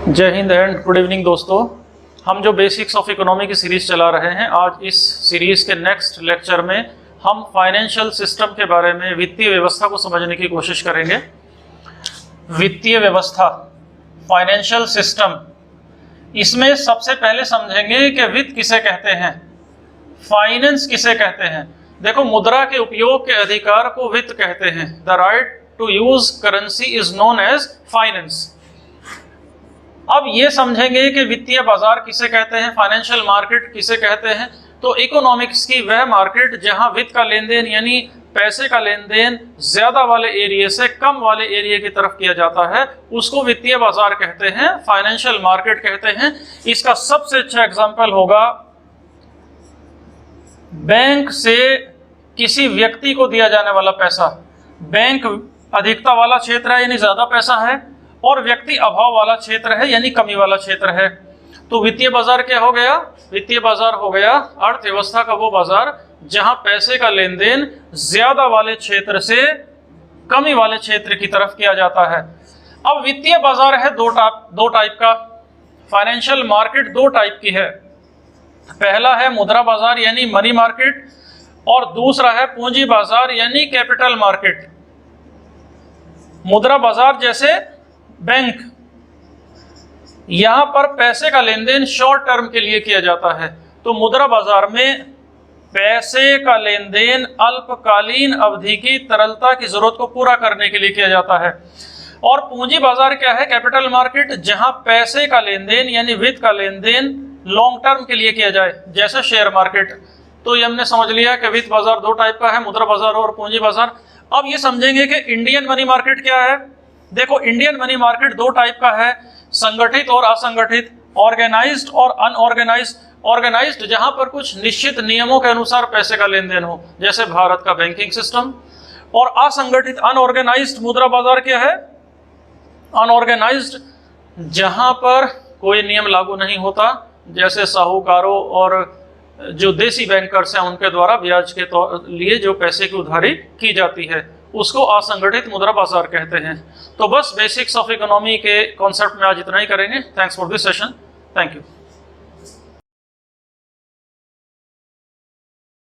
जय Hind and good evening दोस्तों। हम जो बेसिक्स ऑफ इकोनॉमी की सीरीज चला रहे हैं, आज इस सीरीज के नेक्स्ट लेक्चर में हम फाइनेंशियल सिस्टम के बारे में, वित्तीय व्यवस्था को समझने की कोशिश करेंगे। वित्तीय व्यवस्था, फाइनेंशियल सिस्टम, इसमें सबसे पहले समझेंगे कि वित्त किसे कहते हैं, फाइनेंस किसे कहते हैं। देखो, मुद्रा के उपयोग के अधिकार को वित्त कहते हैं। The right to use currency is known as finance. अब ये समझेंगे कि वित्तीय बाजार किसे कहते हैं, फाइनेंशियल मार्केट किसे कहते हैं। तो इकोनॉमिक्स की वह मार्केट जहां वित्त का लेन देन यानी पैसे का लेन देन ज्यादा वाले एरिया से कम वाले एरिया की तरफ किया जाता है, उसको वित्तीय बाजार कहते हैं, फाइनेंशियल मार्केट कहते हैं। इसका सबसे अच्छा एग्जांपल होगा बैंक से किसी व्यक्ति को दिया जाने वाला पैसा। बैंक अधिकता वाला क्षेत्र है यानी ज्यादा पैसा है, और व्यक्ति अभाव वाला क्षेत्र है यानी कमी वाला क्षेत्र है। तो वित्तीय बाजार क्या हो गया? वित्तीय बाजार हो गया अर्थव्यवस्था का वो बाजार जहां पैसे का लेन देन ज्यादा वाले क्षेत्र से कमी वाले क्षेत्र की तरफ किया जाता है। अब वित्तीय बाजार है दो टाइप का। फाइनेंशियल मार्केट दो टाइप की है। पहला है मुद्रा बाजार यानी मनी मार्केट, और दूसरा है पूंजी बाजार यानी कैपिटल मार्केट। मुद्रा बाजार जैसे बैंक, यहां पर पैसे का लेन देन शॉर्ट टर्म के लिए किया जाता है। तो मुद्रा बाजार में पैसे का लेन देन अल्पकालीन अवधि की तरलता की जरूरत को पूरा करने के लिए किया जाता है। और पूंजी बाजार क्या है? कैपिटल मार्केट, जहां पैसे का लेन देन यानी वित्त का लेन देन लॉन्ग टर्म के लिए किया जाए, जैसे शेयर मार्केट। तो ये हमने समझ लिया कि वित्त बाजार दो टाइप का है, मुद्रा बाजार और पूंजी बाजार। अब ये समझेंगे कि इंडियन मनी मार्केट क्या है। देखो, इंडियन मनी मार्केट दो टाइप का है, संगठित और असंगठित, ऑर्गेनाइज्ड और अनऑर्गेनाइज्ड। ऑर्गेनाइज्ड जहां पर कुछ निश्चित नियमों के अनुसार पैसे का लेन देन हो, जैसे भारत का बैंकिंग सिस्टम। और असंगठित अनऑर्गेनाइज्ड मुद्रा बाजार क्या है? अनऑर्गेनाइज्ड जहां पर कोई नियम लागू नहीं होता, जैसे साहूकारों और जो देसी बैंकर्स हैं उनके द्वारा ब्याज के लिए जो पैसे की उधारी की जाती है, उसको असंगठित मुद्रा बाजार कहते हैं। तो बस बेसिक्स ऑफ इकोनॉमी के कॉन्सेप्ट में आज इतना ही करेंगे। Thanks for this session. Thank you.